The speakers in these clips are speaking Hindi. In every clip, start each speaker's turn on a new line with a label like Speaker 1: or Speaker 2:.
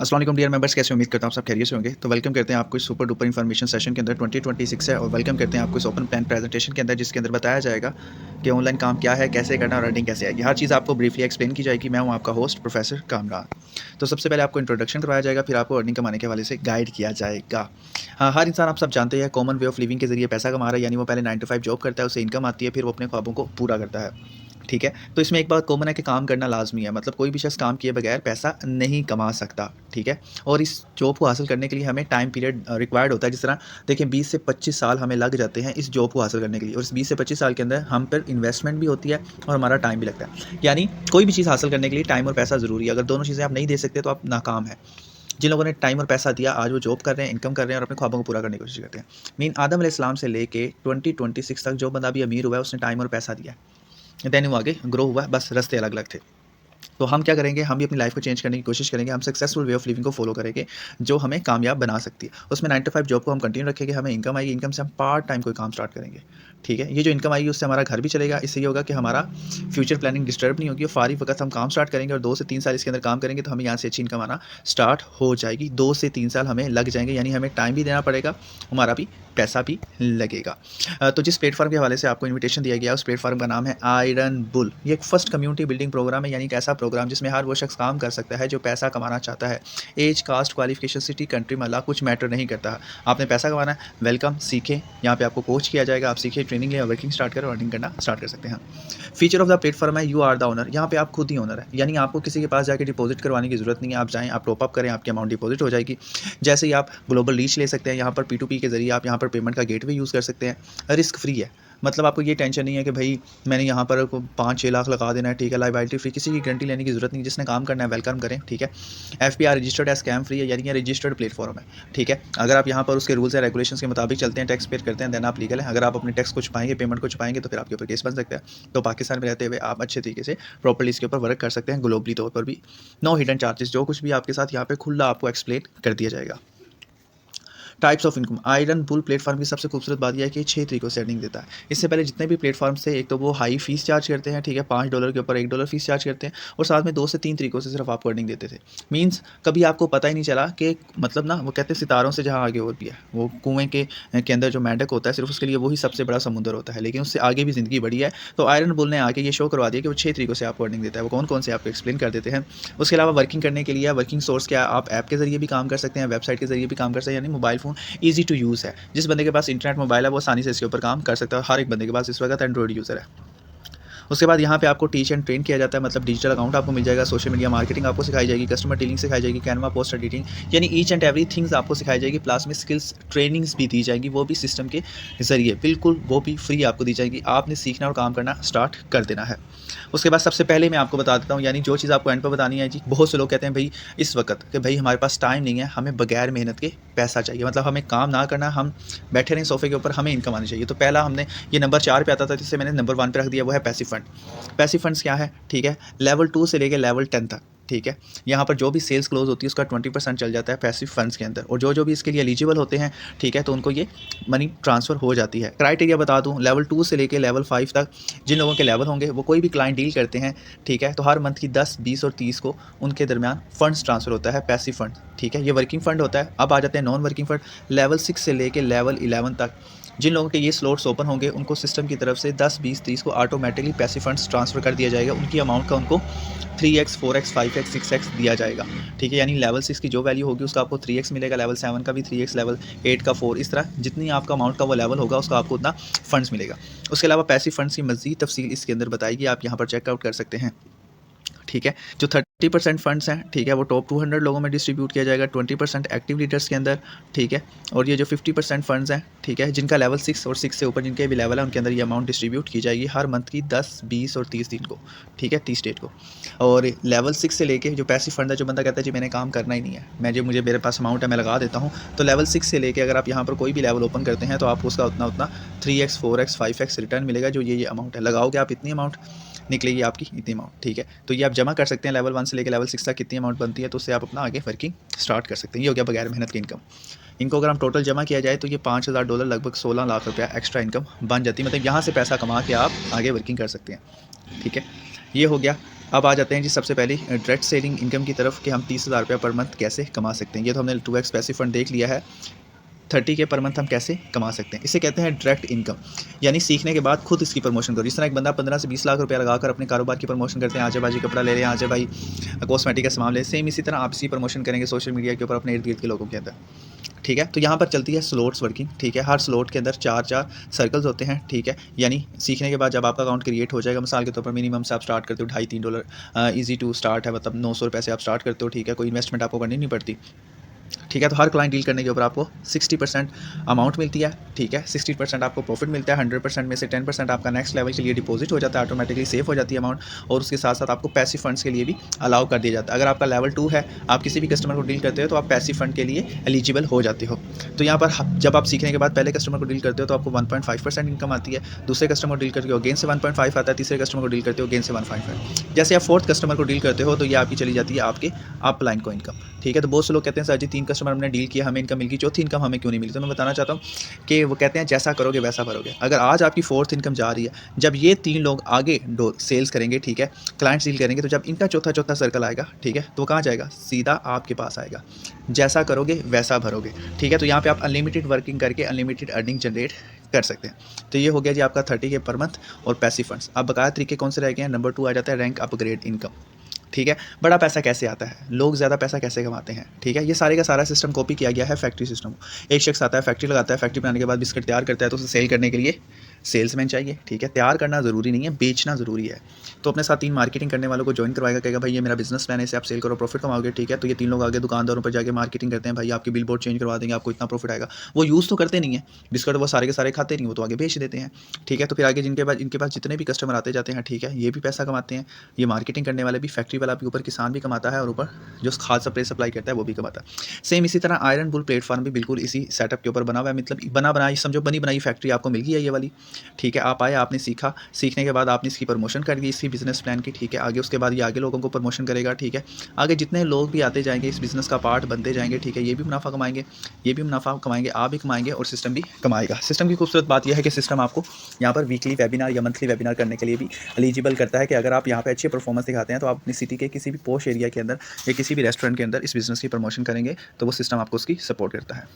Speaker 1: अस्सलाम वालेकुम डियर मेंबर्स, कैसे उम्मीद करता हूँ सब खैरियत से होंगे। तो वेलकम करते हैं आपको इस सुपर डुपर इन्फॉर्मेशन सेशन के अंदर 2026 है, और वेलकम करते हैं आपको इस ओपन प्लान प्रेजेंटेशन के अंदर, जिसके अंदर बताया जाएगा कि ऑनलाइन काम क्या है, कैसे करना और अर्निंग कैसे आएगी। हर चीज़ आपको ब्रीफली एक्सप्लेन की जाएगी। मैं हूँ आपका होस्ट प्रोफेसर कामरान। तो सबसे पहले आपको इंट्रोडक्शन करवाया जाएगा, फिर आपको अर्निंग कमाने के हवाले से गाइड किया जाएगा। हाँ, हर इंसान आप सब जानते हैं कॉमन वे ऑफ लिविंग के जरिए पैसा कमा रहा है, यानी वो पहले 9 to 5 जॉब करता है, उससे इनकम आती है, फिर वो अपने ख्वाबों को पूरा करता है। ठीक है, तो इसमें एक बात कॉमन है कि काम करना लाजमी है, मतलब कोई भी शख्स काम किए बगैर पैसा नहीं कमा सकता। ठीक है, और इस जॉब को हासिल करने के लिए हमें टाइम पीरियड रिक्वायर्ड होता है। जिस तरह देखिए 20 से 25 साल हमें लग जाते हैं इस जॉब को हासिल करने के लिए, और इस 20 से 25 साल के अंदर हम पर इन्वेस्टमेंट भी होती है और हमारा टाइम भी लगता है। यानी कोई भी चीज़ हासिल करने के लिए टाइम और पैसा ज़रूरी है। अगर दोनों चीज़ें आप नहीं दे सकते तो आप नाकाम हैं। जिन लोगों ने टाइम और पैसा दिया, आज वो जॉब कर रहे हैं, इनकम कर रहे हैं और अपने ख्वाबों को पूरा करने की कोशिश करते हैं। मीन आदम अलैहिस्सलाम से लेके 2026 तक जो बंदा भी अमीर हुआ है, उसने टाइम और पैसा दिया, देन वो आगे ग्रो हुआ, बस रास्ते अलग अलग थे। तो हम क्या करेंगे, हम भी अपनी लाइफ को चेंज करने की कोशिश करेंगे। हम सक्सेसफुल वे ऑफ लिविंग को फॉलो करेंगे जो हमें कामयाब बना सकती है। उसमें 9 to 5 जॉब को हम कंटिन्यू रखेंगे, हमें इनकम आएगी, इनकम से हम पार्ट टाइम कोई काम स्टार्ट करेंगे। ठीक है, ये जो इनकम आएगी उससे हमारा घर भी चलेगा। इससे ये होगा कि हमारा फ्यूचर प्लानिंग डिस्टर्ब नहीं होगी, और फारिग वक्त हम काम स्टार्ट करेंगे और 2 से 3 साल इसके अंदर काम करेंगे तो हमें यहाँ से अच्छी इनकम आना स्टार्ट हो जाएगी। 2 से 3 साल हमें लग जाएंगे, यानी हमें टाइम भी देना पड़ेगा, हमारा भी पैसा भी लगेगा। तो जिस प्लेटफॉर्म के हवाले से आपको इन्विटेशन दिया गया, उस प्लेटफॉर्म का नाम है आयरन बुल। ये एक फर्स्ट कम्युनिटी बिल्डिंग प्रोग्राम है, यानी एक ऐसा प्रोग्राम जिसमें हर वो शख्स काम कर सकता है जो पैसा कमाना चाहता है। Age, caste, qualification, city, country, महला कुछ मैटर नहीं करता। आपने पैसा कमाना है, वेलकम, सीखें। यहाँ पे आपको कोच किया जाएगा, आप सीखें, ट्रेनिंग लें, वर्किंग स्टार्ट करें, अर्निंग करना स्टार्ट कर सकते हैं। फीचर ऑफ द प्लेटफॉर्म है यू आर द ओनर। यहाँ पे आप खुद ही ओनर है, यानी आपको किसी के पास जाकर डिपॉजिट करवाने की जरूरत नहीं है। आप जाएँ, आप टॉप अप करें, आपकी अमाउंट डिपॉजिट हो जाएगी। जैसे ही आप ग्लोबल रीच ले सकते हैं, यहाँ पर P2P के जरिए आप यहाँ पर पेमेंट का गेटवे यूज़ कर सकते हैं। रिस्क फ्री है, मतलब आपको ये टेंशन नहीं है कि भाई मैंने यहाँ पर 5-6 लाख लगा देना है। ठीक है, लायबिलिटी फ्री, किसी की गारंटी लेने की जरूरत नहीं। जिसने काम करना है वेलकम करें। ठीक है, FPR रजिस्टर्ड है, स्कैम फ्री है, यानी ये रजिस्टर्ड प्लेटफॉर्म है। ठीक है, अगर आप यहाँ पर उसके रूल्स एंड रेगुलेशंस के मुताबिक चलते हैं, टैक्स पे करते हैं, देन आप लीगल है। अगर आप अपने टैक्स को छुपाएंगे, पेमेंट को छुपाएंगे, तो फिर आपके ऊपर केस बन सकता है। तो पाकिस्तान में रहते हुए आप अच्छे तरीके से प्रॉपर्ली इसके ऊपर वर्क कर सकते हैं, ग्लोबली तौर पर भी। नो हिडन चार्जेस, जो कुछ भी आपके साथ यहाँ पे खुला आपको एक्सप्लेन कर दिया जाएगा। Types of income, iron bull platform की सबसे खूबसूरत बात यह है कि 6 तरीकों से अर्निंग देता है। इससे पहले जितने भी प्लेटफॉर्म से, एक तो वो हाई फीस चार्ज करते हैं, ठीक है, $5 के ऊपर $1 फीस चार्ज करते हैं, और साथ में 2 से 3 तरीकों से सिर्फ आपको अर्निंग देते थे। मीन्स कभी आपको पता ही नहीं चला कि मतलब ना, वो कहते हैं सितारों से जहाँ आगे और भी है, वो कुएँ के अंदर जो मेंढक होता है सिर्फ उसके लिए वही सबसे बड़ा समुद्र होता है, लेकिन उससे आगे भी ज़िंदगी बड़ी है। तो आयरन बुल ने आके ये शो करवा दिया कि वो 6 तरीकों से आपको अर्निंग देता है। वो कौन कौन से आपको एक्सप्लेन कर देते हैं। उसके अलावा वर्किंग करने के लिए वर्किंग सोर्स क्या, आप ऐप के जरिए भी काम कर सकते हैं, वेबसाइट के जरिए भी काम कर सकते हैं, यानी mobile phone easy to use है। जिस बंदे के पास इंटरनेट मोबाइल है वो आसानी से इसके ऊपर काम कर सकता है। हर एक बंदे के पास इस वक्त एंड्रॉइड यूज़र है। उसके बाद यहाँ पे आपको टीच एंड ट्रेन किया जाता है, मतलब डिजिटल अकाउंट आपको मिल जाएगा, सोशल मीडिया मार्केटिंग आपको सिखाई जाएगी, कस्टमर डीलिंग सिखाई जाएगी, कैनवा पोस्ट एडिटिंग, यानी ईच एंड एवरी थिंग्स आपको सिखाई जाएगी। प्लस में स्किल्स ट्रेनिंग्स भी दी जाएंगी, वो भी सिस्टम के जरिए, बिल्कुल वो भी फ्री आपको दी जाएगी। आपने सीखना और काम करना स्टार्ट कर देना है। उसके बाद सबसे पहले मैं आपको बता देता हूँ, यानी जो चीज़ आपको एंड पर बतानी है जी। बहुत से लोग कहते हैं भाई इस वक्त कि भाई हमारे पास टाइम नहीं है, हमें बगैर मेहनत के पैसा चाहिए, मतलब हमें काम ना करना, हम बैठे रहें सोफे के ऊपर, हमें इनकम आनी चाहिए। तो पहला हमने ये नंबर 4 पे आता था, जिससे मैंने नंबर 1 पे रख दिया, वो है पैसिव फंड। पैसिव फंड्स क्या है, ठीक है, लेवल 2 से लेकर लेवल 10 तक। ठीक है, यहाँ पर जो भी सेल्स क्लोज होती है उसका 20% चल जाता है पैसिव फंड्स के अंदर, और जो भी इसके लिए एलिजिबल होते हैं, ठीक है, तो उनको ये मनी ट्रांसफ़र हो जाती है। क्राइटेरिया बता दूँ, लेवल 2 से लेकर लेवल 5 तक जिन लोगों के लेवल होंगे वो कोई भी क्लाइंट डील करते हैं, ठीक है, तो हर मंथ की 10, 20 और 30 को उनके दरमियान फंड्स ट्रांसफ़र होता है, पैसिव फंड। ठीक है, ये वर्किंग फंड होता है। अब आ जाते हैं नॉन वर्किंग फंड। लेवल 6 से लेकर लेवल 11 तक जिन लोगों के ये स्लॉट्स ओपन होंगे, उनको सिस्टम की तरफ से 10, 20, 30 को ऑटोमेटिकली पैसिव फंड्स ट्रांसफ़र कर दिया जाएगा। उनकी अमाउंट का उनको 3x, 4x, 5x, 6x दिया जाएगा। ठीक है, यानी लेवल 6 की जो वैल्यू होगी उसका आपको 3x मिलेगा, लेवल 7 का भी 3x, लेवल 8 का 4, इस तरह जितनी आपका अमाउंट का वो लेवल होगा उसका आपको उतना फंड्स मिलेगा। उसके अलावा पैसिव फंड्स की मज़ीद तफसील इसके अंदर बताएगी, आप यहाँ पर चेकआउट कर सकते हैं। ठीक है, जो 30% फंड्स हैं, ठीक है, वो टॉप 200 लोगों में डिस्ट्रीब्यूट किया जाएगा, 20% एक्टिव लीडर्स के अंदर। ठीक है, और ये जो 50% फंड्स हैं, ठीक है, जिनका लेवल 6 और 6 से ऊपर जिनके भी लेवल है, उनके अंदर ये अमाउंट डिस्ट्रीब्यूट की जाएगी हर मंथ की 10, 20 और 30 दिन को। ठीक है, 30 डेट को। और लेवल 6 से लेके जो पैसिव फंड है, जो बंदा कहता है जी मैंने काम करना ही नहीं है, मुझे मेरे पास अमाउंट है, मैं लगा देता हूँ, तो लेवल 6 से लेके अगर आप यहाँ पर कोई भी लेवल ओपन करते हैं तो आपको उसका उतना 3x, 4x, 5x रिटर्न मिलेगा। जो ये अमाउंट है, लगाओगे आप इतनी अमाउंट, निकलेगी आपकी इतनी अमाउंट। ठीक है, तो ये आप जमा कर सकते हैं लेवल 1 से लेकर लेवल 6 तक कितनी अमाउंट बनती है, तो उससे आप अपना आगे वर्किंग स्टार्ट कर सकते हैं। ये हो गया बगैर मेहनत की इनकम। इनको अगर हम टोटल जमा किया जाए तो ये $5000 लगभग 16 लाख रुपया एक्स्ट्रा इनकम बन जाती है। मतलब यहाँ से पैसा कमा के आप आगे वर्किंग कर सकते हैं। ठीक है, ये हो गया अब आ जाते हैं जी सबसे पहले डायरेक्ट सेविंग इनकम की तरफ कि हम 30,000 रुपये पर मंथ कैसे कमा सकते हैं। ये तो हमने 2x पैसिव फंड देख लिया है। 30K पर मंथ हम कैसे कमा सकते हैं, इसे कहते हैं डायरेक्ट इनकम, यानी सीखने के बाद खुद इसकी प्रमोशन करो। जिस तरह एक बंदा 15 से 20 लाख रुपया लगाकर अपने कारोबार की प्रमोशन करते हैं, आजे बाजी कपड़ा ले रहे हैं, आजे भाई कॉस्मेटिक का सामान ले, सेम इसी तरह आप इसी प्रमोशन करेंगे सोशल मीडिया के ऊपर अपने इर्द गिर्द के लोगों के अंदर। ठीक है, तो यहाँ पर चलती है स्लॉट्स वर्किंग। ठीक है, हर स्लॉट के अंदर 4-4 सर्कल्स होते हैं। ठीक है, यानी सीखने के बाद जब आपका अकाउंट क्रिएट हो जाएगा, मिसाल के तौर पर मिनिमम से आप स्टार्ट करते हो $2.5-3 ईजी टू स्टार्ट है, मतलब 900 रुपये से आप स्टार्ट करते हो। ठीक है, कोई इन्वेस्टमेंट आपको करनी नहीं पड़ती। ठीक है, तो हर क्लाइंट डील करने के ऊपर आपको 60% अमाउंट मिलती है। ठीक है, 60% आपको प्रॉफिट मिलता है। 100% में से 10% आपका नेक्स्ट लेवल के लिए डिपॉजिट हो जाता है, ऑटोमेटिकली सेव हो जाती है अमाउंट, और उसके साथ साथ आपको पैसिव फंड्स के लिए भी अलाउ कर दिया जाता है। अगर आपका लेवल 2 है, आप किसी भी कस्टमर को डील करते हो तो आप पैसिव फंड के लिए एलिजिबल हो जाते हो। तो यहाँ पर जब आप सीखने के बाद पहले कस्टमर को डील करते हो तो आपको 1.5% इनकम आती है, दूसरे कस्टमर को डील करते हो अगेन से 1.5 आता है, तीसरे कस्टमर को डील करते हो अगेन से 1.5। जैसे आप फोर्थ कस्टमर को डील करते हो तो ये आपकी चली जाती है आपके अपलाइन को इनकम। ठीक है, तो बहुत से लोग कहते हैं सर जी 3 कस्टमर हमने डील किया, हमें इनकम मिल गई, चौथी इनकम हमें क्यों नहीं मिली। तो मैं बताना चाहता हूँ कि वो कहते हैं जैसा करोगे वैसा भरोगे। अगर आज आपकी फोर्थ इनकम जा रही है, जब ये 3 लोग आगे सेल्स करेंगे, ठीक है, क्लाइंट्स डील करेंगे, तो जब इनका चौथा सर्कल आएगा, ठीक है, तो कहाँ जाएगा, सीधा आपके पास आएगा। जैसा करोगे वैसा भरोगे। ठीक है, तो यहाँ पे आप अनलिमिटेड वर्किंग करके अनलिमिटेड अर्निंग जनरेट कर सकते हैं। तो ये हो गया जी आपका 30K पर मंथ और पैसिव फंड्स। अब बकाया तरीके कौन से रह गए हैं, नंबर 2 आ जाता है रैंक अपग्रेड इनकम। ठीक है, बड़ा पैसा कैसे आता है, लोग ज़्यादा पैसा कैसे कमाते हैं। ठीक है, ये सारे का सारा सिस्टम कॉपी किया गया है फैक्ट्री सिस्टम। एक शख्स आता है, फैक्ट्री लगाता है, फैक्ट्री बनाने के बाद बिस्किट तैयार करता है, तो उसे सेल करने के लिए सेल्समैन चाहिए। ठीक है, तैयार करना ज़रूरी नहीं है, बेचना ज़रूरी है। तो अपने साथ 3 मार्केटिंग करने वालों को ज्वाइन करवाएगा, कहेगा भाई ये मेरा बिजनेस प्लान है, इसे आप सेल करो, प्रॉफिट कमाओगे। ठीक है, तो ये 3 लोग आगे दुकानदारों पर जाके मार्केटिंग करते हैं, भाई आपकी बिल बोर्ड चेंज करवा देंगे, आपको इतना प्रॉफिट आएगा। वो यूज़ तो करते नहीं है बिस्किट, वो सारे के सारे खाते नहीं, वो तो आगे बेच देते हैं। ठीक है, तो फिर आगे इनके पास जितने भी कस्टमर आते जाते हैं, ठीक है, ये भी पैसा कमाते हैं। ये मार्केटिंग करने वाले भी, फैक्ट्री वाला भी, ऊपर किसान भी कमाता है, और ऊपर जो खाद स्प्रे सप्लाई करता है वो भी कमाता है। सेम इसी तरह आयरन बुल प्लेटफॉर्म भी बिल्कुल इसी सेटअप के ऊपर बना हुआ है, मतलब बना बनाई समझो, बनी बनाई फैक्ट्री आपको मिल गई है ये वाली। ठीक है, आप आए, आपने सीखा, सीखने के बाद आपने इसकी प्रमोशन कर दी, इसकी बिजनेस प्लान की। ठीक है, आगे उसके बाद ये आगे लोगों को प्रमोशन करेगा। ठीक है, आगे जितने लोग भी आते जाएंगे, इस बिज़नेस का पार्ट बनते जाएंगे। ठीक है, ये भी मुनाफा कमाएंगे, ये भी मुनाफा कमाएंगे, आप भी कमाएंगे, और सिस्टम भी कमाएगा। सिस्टम की खूबसूरत बात यह है कि सिस्टम आपको यहाँ पर वीकली वेबिनार या मंथली वेबिनार करने के लिए भी एलिजिबल करता है, कि अगर आप यहाँ पे अच्छी परफॉर्मेंस दिखाते हैं तो आप अपनी सिटी के किसी भी पोश एरिया के अंदर या किसी भी रेस्टोरेंट के अंदर इस बिज़नेस की प्रमोशन करेंगे, तो वो सिस्टम आपको उसकी सपोर्ट करता है।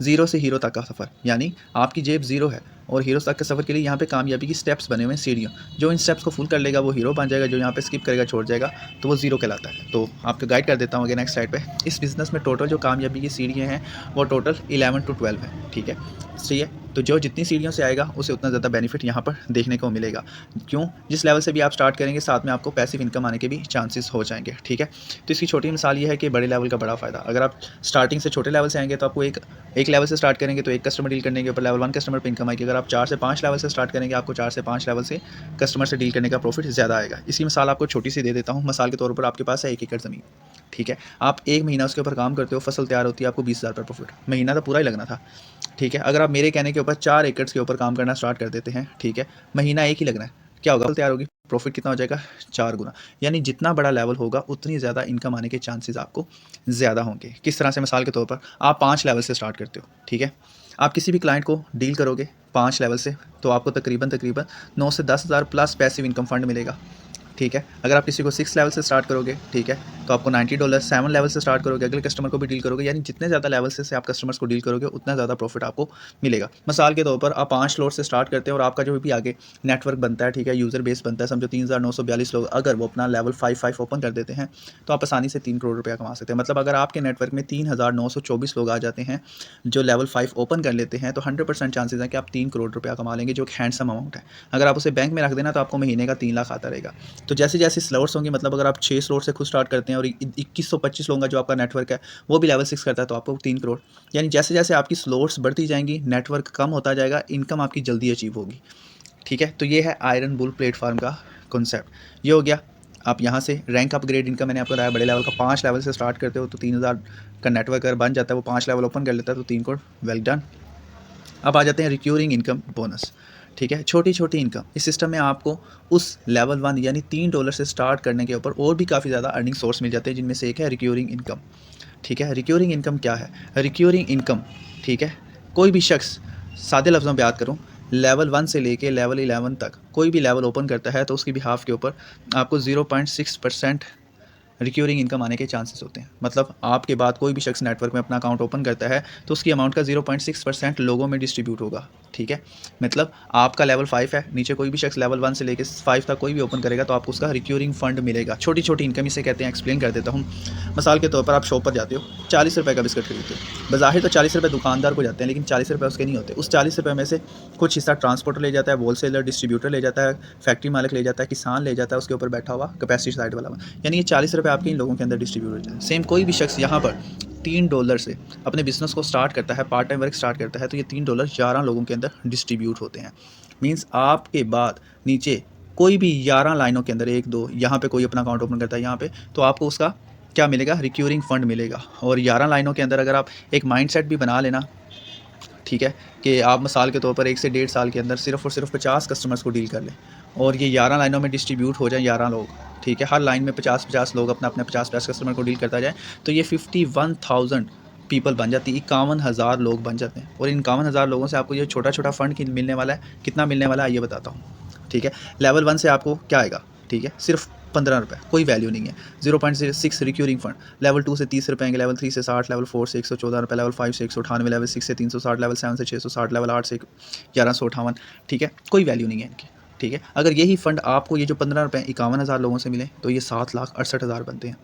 Speaker 1: ज़ीरो से हीरो तक का सफ़र, यानी आपकी जेब ज़ीरो है और हीरो तक के सफ़र के लिए यहाँ पे कामयाबी की स्टेप्स बने हुए हैं, सीढ़ियाँ। जो इन स्टेप्स को फुल कर लेगा वो हीरो बन जाएगा, जो यहाँ पे स्किप करेगा, छोड़ जाएगा, तो वो ज़ीरो कहलाता है। तो आपको गाइड कर देता हूँ आगे नेक्स्ट स्लाइड पे। इस बिज़नेस में टोटल जो कामयाबी की सीढ़ियाँ हैं वो टोटल 11 to 12 है। ठीक है, सही है, तो जो जितनी सीढ़ियों से आएगा उसे उतना ज़्यादा बेनिफिट यहाँ पर देखने को मिलेगा। क्यों, जिस लेवल से भी आप स्टार्ट करेंगे साथ में आपको पैसिव इनकम आने के भी चांसेस हो जाएंगे। ठीक है, तो इसकी छोटी मिसाल ये है कि बड़े लेवल का बड़ा फ़ायदा। अगर आप स्टार्टिंग से छोटे लेवल से आएंगे तो आपको एक लेवल से स्टार्ट करेंगे तो एक कस्टमर डील करने के ऊपर लेवल 1 कस्टमर पर इनकम आएगी। अगर आप 4 से 5 लेवल से स्टार्ट करेंगे, आपको 4 से 5 लेवल से कस्टमर से डील करने का प्रॉफिट ज़्यादा आएगा। इसकी मिसाल आपको छोटी सी दे देता हूँ। मिसाल के तौर पर आपके पास है 1 एकड़ ज़मीन। ठीक है, आप 1 महीना उसके ऊपर काम करते हो, फसल तैयार होती है, आपको 20,000 रुपये प्रॉफिट। महीना तो पूरा ही लगना था। ठीक है, अगर आप मेरे कहने के ऊपर 4 एकड़ के ऊपर काम करना स्टार्ट कर देते हैं, ठीक है, महीना एक ही लगना है, क्या होगा, फसल तैयार होगी, प्रॉफिट कितना हो जाएगा, 4 गुना। यानी जितना बड़ा लेवल होगा उतनी ज़्यादा इनकम आने के चांसेस आपको ज़्यादा होंगे। किस तरह से, मिसाल के तौर पर आप 5 लेवल से स्टार्ट करते हो। ठीक है, आप किसी भी क्लाइंट को डील करोगे 5 लेवल से, तो आपको तकरीबन 9 से 10,000 प्लस पैसिव इनकम फंड मिलेगा। ठीक है, अगर आप किसी को 6 लेवल से स्टार्ट करोगे, ठीक है, तो आपको $90, 7 लेवल से स्टार्ट करोगे, अगले कस्टमर को भी डील करोगे, यानी जितने ज़्यादा लेवल से आप कस्टमर्स को डील करोगे उतना ज़्यादा प्रॉफिट आपको मिलेगा। मिसाल के तौर पर आप 5 स्लॉट से स्टार्ट करते हैं और आपका जो भी आगे नेटवर्क बनता है, ठीक है, यूज़र बेस बनता है, समझो 3,942 लोग, अगर वो अपना लेवल 5 ओपन कर देते हैं तो आप आसानी से 3 करोड़ रुपया कमा सकते हैं। मतलब अगर आपके नेटवर्क में 3,924 लोग आ जाते हैं जो लेवल 5 ओपन कर लेते हैं, तो 100% चांसेस हैं कि आप 3 करोड़ रुपया कमा लेंगे, जो एक हैंडसम अमाउंट है। अगर आप उसे बैंक में रख देना तो आपको महीने का 3 लाख आता रहेगा। तो जैसे जैसे स्लॉट्स होंगे, मतलब अगर आप 6 स्लॉट से खुद स्टार्ट करते हैं और 2125 लोगों का जो आपका नेटवर्क है वो भी लेवल 6 करता है, तो आपको 3 करोड़। यानी जैसे जैसे आपकी स्लॉट्स बढ़ती जाएंगी, नेटवर्क कम होता जाएगा, इनकम आपकी जल्दी अचीव होगी। ठीक है, तो ये है आयरन बुल प्लेटफॉर्म का कॉन्सेप्ट। ये हो गया। आप यहाँ से रैंक अपग्रेड इनकम मैंने आपको बताया, बड़े लेवल का 5 लेवल से स्टार्ट करते हो तो 3,000 का नेटवर्क अगर बन जाता है, वो 5 लेवल ओपन कर लेता है तो 3 करोड़, वेल डन। अब आ जाते हैं रिक्यूरिंग इनकम बोनस। ठीक है, छोटी छोटी इनकम। इस सिस्टम में आपको उस लेवल 1 यानी $3 से स्टार्ट करने के ऊपर और भी काफ़ी ज़्यादा अर्निंग सोर्स मिल जाते हैं, जिनमें से एक है रिक्यूरिंग इनकम। ठीक है, रिक्यूरिंग इनकम क्या है, रिक्यूरिंग इनकम, ठीक है, कोई भी शख्स, सादे लफ्ज़ों में बात करूँ, लेवल 1 से लेके लेवल 11 तक कोई भी लेवल ओपन करता है तो उसकी बिहाफ के ऊपर आपको 0.6% रिक्योरिंग इनकम आने के चांसेस होते हैं। मतलब आपके बाद कोई भी शख्स नेटवर्क में अपना अकाउंट ओपन करता है तो उसकी अमाउंट का 0.6% लोगों में डिस्ट्रीब्यूट होगा, ठीक है। मतलब आपका लेवल 5 है, नीचे कोई भी शख्स लेवल 1 से लेकर 5 तक कोई भी ओपन करेगा तो आपको उसका रिक्योरिंग फंड मिलेगा। छोटी छोटी इनकम इसे कहते हैं। एक्सप्लेन कर देता हूँ। मिसाल के तौर पर आप शॉप पर जाते हो, 40 रुपये का बिस्किट खरीदते हो। बज़ाहिर तो 40 रुपये दुकानदार को जाते हैं, लेकिन 40 रुपये उसके नहीं होते। उस 40 रुपये में से कुछ हिस्सा ट्रांसपोर्टर ले जाता है, होलसेलर डिस्ट्रीब्यूटर ले जाता है, फैक्ट्री मालिक ले जाता है, किसान ले जाता है, उसके ऊपर बैठा हुआ कैपेसिटी साइड वाला। यानी ये 40 रुपये आपके इन लोगों के अंदर डिस्ट्रीब्यूट हो जाए। सेम कोई भी शख्स यहाँ पर $3 से अपने बिजनेस को स्टार्ट करता है, पार्ट टाइम वर्क स्टार्ट करता है, तो ये $3 11 लोगों के अंदर डिस्ट्रीब्यूट होते हैं। मीन्स आपके बाद नीचे कोई भी 11 लाइनों के अंदर 1-2 यहाँ पे कोई अपना अकाउंट ओपन करता है यहाँ पे, तो आपको उसका क्या मिलेगा, रिक्योरिंग फंड मिलेगा। और 11 लाइनों के अंदर अगर आप एक माइंडसेट भी बना लेना, ठीक है, कि आप मिसाल के तौर पर 1 से 1.5 साल के अंदर सिर्फ और सिर्फ 50 कस्टमर्स को डील कर लें और ये 11 लाइनों में डिस्ट्रीब्यूट हो जाए 11 लोग, ठीक है, हर लाइन में 50-50 लोग अपना अपने 50-50 कस्टमर को डील करता जाए, तो ये 51,000 पीपल बन जाती है, 51,000 लोग बन जाते हैं। और इन 51,000 लोगों से आपको ये छोटा छोटा फंड मिलने वाला है। कितना मिलने वाला है ये बताता हूँ, ठीक है। लेवल 1 से आपको क्या आएगा, ठीक है, सिर्फ 15 रुपये, कोई वैल्यू नहीं है, 0.06 रिक्योरिंग फंड। लेवल 2 से 30 रुपये आएंगे, लेवल 3 से 60, लेवल 4 से 114 रुपये, लेवल 5 से 198, लेवल 6 से 360, लेवल 7 से 660, लेवल 8 से 1158, ठीक है, कोई वैल्यू नहीं है इनकी, ठीक है। अगर यही फंड आपको ये जो 15 रुपये 51,000 लोगों से मिले तो ये 7,68,000 बनते हैं।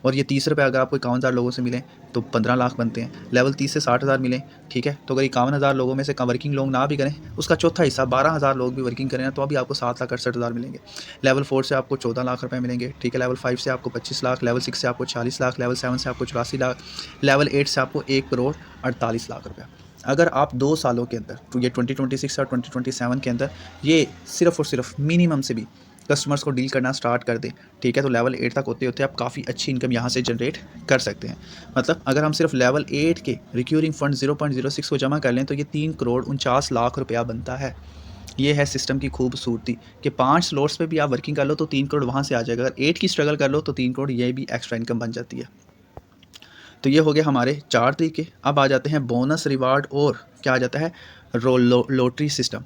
Speaker 1: और ये 30 रुपये अगर आपको 51,000 लोगों से मिले तो 15 लाख बनते हैं। लेवल 30 से 60,000 मिले, ठीक है, तो अगर 51,000 लोगों में से वर्किंग लोग ना भी करें, उसका चौथा हिस्सा 12,000 लोग भी वर्किंग करें तो अभी आपको 7,68,000 मिलेंगे। लेवल 4 से आपको 14 लाख रुपए मिलेंगे, ठीक है। लेवल 5 से आपको 25 लाख, लेवल 6 से आपको 40 लाख, लेवल 7 से आपको 84 लाख, लेवल 8 से आपको 1,48 लाख रुपये। अगर आप 2 सालों के अंदर, तो ये 2026 और 2027 के अंदर ये सिर्फ और सिर्फ मिनिमम से भी कस्टमर्स को डील करना स्टार्ट कर दें, ठीक है, तो लेवल 8 तक होते होते आप काफ़ी अच्छी इनकम यहाँ से जनरेट कर सकते हैं। मतलब अगर हम सिर्फ लेवल 8 के रिक्योरिंग फंड 0.06 को जमा कर लें तो ये 3,49 लाख रुपया बनता है। ये है सिस्टम की खूबसूरती कि 5 स्लॉट्स पे भी आप वर्किंग कर लो तो 3 करोड़ वहाँ से आ जाएगा। अगर 8 की स्ट्रगल कर लो तो 3 करोड़ ये भी एक्स्ट्रा इनकम बन जाती है। तो ये हो गए हमारे 4 तरीके। अब आ जाते हैं बोनस, रिवार्ड और क्या आ जाता है, लॉटरी सिस्टम,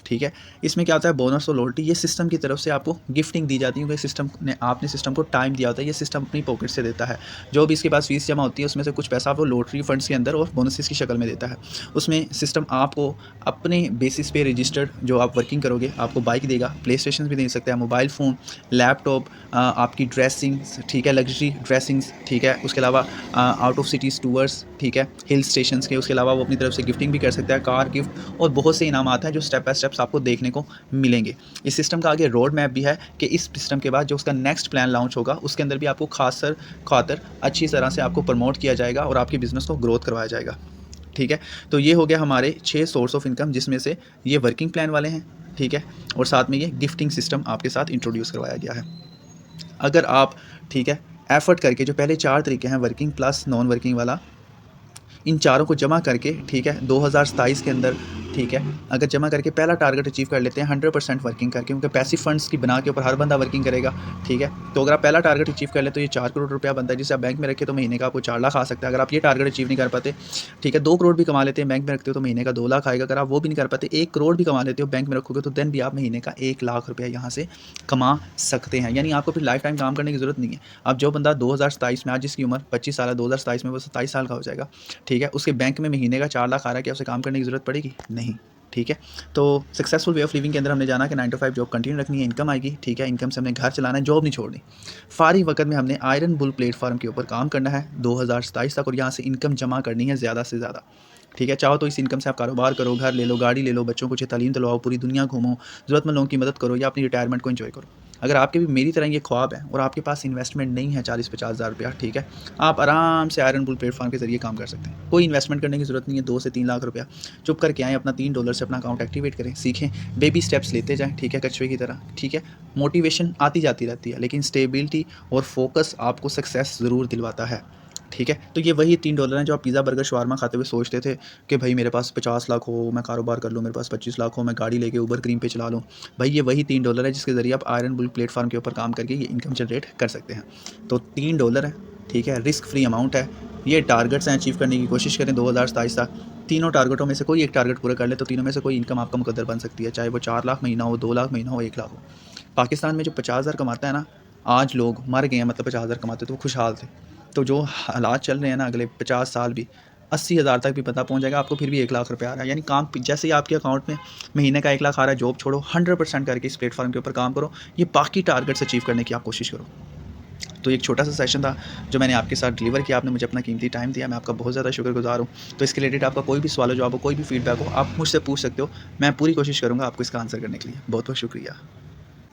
Speaker 1: ठीक है। इसमें क्या होता है, बोनस और लॉटरी, ये सिस्टम की तरफ से आपको गिफ्टिंग दी जाती है क्योंकि सिस्टम ने आपने सिस्टम को टाइम दिया होता है। ये सिस्टम अपनी पॉकेट से देता है। जो भी इसके पास फीस जमा होती है उसमें से कुछ पैसा वो लॉटरी फंड्स के अंदर और बोनसेस की शक्ल में देता है। उसमें सिस्टम आपको अपने बेसिस पे रजिस्टर्ड जो आप वर्किंग करोगे आपको बाइक देगा, प्ले स्टेशन भी दे सकता है, मोबाइल फ़ोन, लैपटॉप, आपकी ड्रेसिंग्स, ठीक है, लग्जरी ड्रेसिंग्स, ठीक है, उसके अलावा आउट ऑफ सिटीज़ टूर्स, ठीक है, हिल स्टेशंस के। उसके अलावा वो अपनी तरफ से गिफ्टिंग भी कर सकता है, कार गिफ्ट और बहुत से इनामात हैं जो स्टेप बाय स्टेप्स आपको देखने को मिलेंगे। इस सिस्टम का आगे रोड मैप भी है कि इस सिस्टम के बाद जो उसका नेक्स्ट प्लान लॉन्च होगा उसके अंदर भी आपको खातर अच्छी तरह से आपको प्रमोट किया जाएगा और आपके बिज़नेस को ग्रोथ करवाया जाएगा, ठीक है। तो ये हो गया हमारे 6 सोर्स ऑफ इनकम, जिसमें से ये वर्किंग प्लान वाले हैं, ठीक है, और साथ में ये गिफ्टिंग सिस्टम आपके साथ इंट्रोड्यूस करवाया गया है। अगर आप, ठीक है, एफर्ट करके जो पहले 4 तरीके हैं वर्किंग प्लस नॉन वर्किंग वाला, इन चारों को जमा करके, ठीक है, 2027 के अंदर, ठीक है, अगर जमा करके पहला टारगेट अचीव कर लेते हैं 100% वर्किंग करके, क्योंकि पैसिव फंड्स की बना के ऊपर हर बंदा वर्किंग करेगा, ठीक है। तो अगर आप पहला टारगेट अचीव कर ले तो ये 4 करोड़ रुपया बनता है, जिसे आप बैंक में रखे तो महीने का आपको 4 लाख आ सकता है। अगर आप ये टारगेट अचीव नहीं कर पाते, ठीक है, 2 करोड़ भी कमा लेते हैं बैंक में रखते हो तो महीने का 2 लाख आएगा। अगर आप वो भी नहीं कर पाते, 1 करोड़ भी कमा लेते हो बैंक में रखोगे तो देन भी आप महीने का 1 लाख रुपया यहाँ से कमा सकते हैं। यानी आपको फिर लाइफ टाइम काम करने की ज़रूरत नहीं है। अब जो बंदा 2027 में, आज जिसकी उम्र 25 साल है, 2027 में वो 27 साल का हो जाएगा, ठीक है, उसके बैंक में महीने का 4 लाख आ रहा है, क्या उसे काम करने की ज़रूरत पड़ेगी? नहीं, ठीक है। तो सक्सेसफुल वे ऑफ लिविंग के अंदर हमने जाना कि 9 to 5 जॉब कंटिन्यू रखनी है, इनकम आएगी, ठीक है, इनकम से हमने घर चलाना है, जॉब नहीं छोड़नी। फारिग वक्त में हमने आयरन बुल प्लेटफॉर्म के ऊपर काम करना है 2027 तक और यहाँ से इनकम जमा करनी है ज़्यादा से ज़्यादा, ठीक है। चाहो तो इस इनकम से आप कारोबार करो, घर ले लो, गाड़ी ले लो, बच्चों को अच्छी तालीम दिलवाओ, पूरी दुनिया घूमो, ज़रूरतमंद लोगों की मदद करो या अपनी रिटायरमेंट को एंजॉय करो। अगर आपके भी मेरी तरह ये ख्वाब है और आपके पास इन्वेस्टमेंट नहीं है 40-50 हज़ार रुपया, ठीक है, आप आराम से आयरन बुल प्लेटफॉर्म के जरिए काम कर सकते हैं। कोई इन्वेस्टमेंट करने की ज़रूरत नहीं है, 2 से 3 लाख रुपया चुप करके आएँ, अपना $3 से अपना अकाउंट एक्टिवेट करें, सीखें, बेबी स्टेप्स लेते जाएँ, ठीक है, कछुए की तरह, ठीक है। मोटिवेशन आती जाती रहती है लेकिन स्टेबिलिटी और फोकस आपको सक्सेस ज़रूर दिलवाता है, ठीक है। तो ये वही $3 हैं जो आप पिज़्ज़ा बर्गर शवारमा खाते हुए सोचते थे कि भाई मेरे पास 50 लाख हो, मैं कारोबार कर लूँ, मेरे पास 25 लाख हो, मैं गाड़ी लेके ऊबर क्रीम पे चला लूँ। भाई ये वही $3 है जिसके ज़रिए आप आयरन बुल प्लेटफॉर्म के ऊपर काम करके ये इनकम जनरेट कर सकते हैं। तो $3 है, ठीक है, रिस्क फ्री अमाउंट है, ये टारगेट्स हैं, अचीव करने की कोशिश करें 2027 तक। तीनों टारगेटों में से कोई एक टारगेट पूरा कर ले तो तीनों में से कोई इनकम आपका मुकद्दर बन सकती है, चाहे वो 4 लाख महीना हो, 2 लाख महीना हो, 1 लाख हो। पाकिस्तान में जो 50,000 कमाता है ना, आज लोग मर गए हैं, मतलब 50,000 कमाते तो वो खुशहाल थे। तो जो हालात चल रहे हैं ना, अगले 50 साल भी 80,000 तक भी बंदा पहुंच जाएगा, आपको फिर भी 1 लाख रुपये आ रहा है। यानी काम जैसे ही आपके अकाउंट में महीने का 1 लाख आ रहा है, जॉब छोड़ो, 100% करके इस प्लेटफॉर्म के ऊपर काम करो, ये बाकी टारगेट्स अचीव करने की आप कोशिश करो। तो एक छोटा सा सेशन था जो मैंने आपके साथ डिलीवर किया, आपने मुझे अपना कीमती टाइम दिया, मैं आपका बहुत ज़्यादा शुक्रगुजार हूँ। तो इसके रिलेटेड आपका कोई भी सवाल हो, जवाब हो, कोई भी फीडबैक हो, आप मुझसे पूछ सकते हो। मैं पूरी कोशिश करूँगा आपको इसका आंसर करने के लिए। बहुत बहुत शुक्रिया।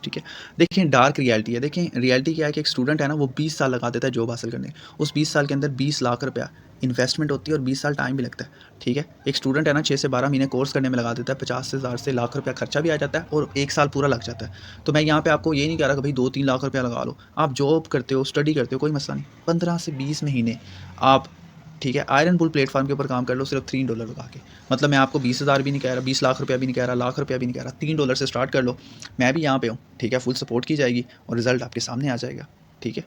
Speaker 1: ठीक है। देखिए डार्क रियलिटी है। देखें रियलिटी क्या है कि एक स्टूडेंट है ना, वो 20 साल लगा देता है जॉब हासिल करने। उस 20 साल के अंदर 20 लाख रुपया इन्वेस्टमेंट होती है और 20 साल टाइम भी लगता है। ठीक है। एक स्टूडेंट है ना, 6 से 12 महीने कोर्स करने में लगा देता है, 50,000 से लाख रुपया खर्चा भी आ जाता है और 1 साल पूरा लग जाता है। तो मैं यहाँ पे आपको ये नहीं कह रहा कि भाई 2-3 लाख रुपया लगा लो। आप जॉब करते हो, स्टडी करते हो, कोई मसला नहीं। 15 से 20 महीने आप, ठीक है, आयरन बुल प्लेटफॉर्म के ऊपर काम कर लो सिर्फ $3 लगा के। मतलब मैं आपको 20,000 भी नहीं कह रहा, 20 लाख रुपया भी नहीं कह रहा, लाख रुपया भी नहीं कह रहा, $3 से स्टार्ट कर लो। मैं भी यहाँ पे हूँ, ठीक है, फुल सपोर्ट की जाएगी और रिजल्ट आपके सामने आ जाएगा। ठीक है।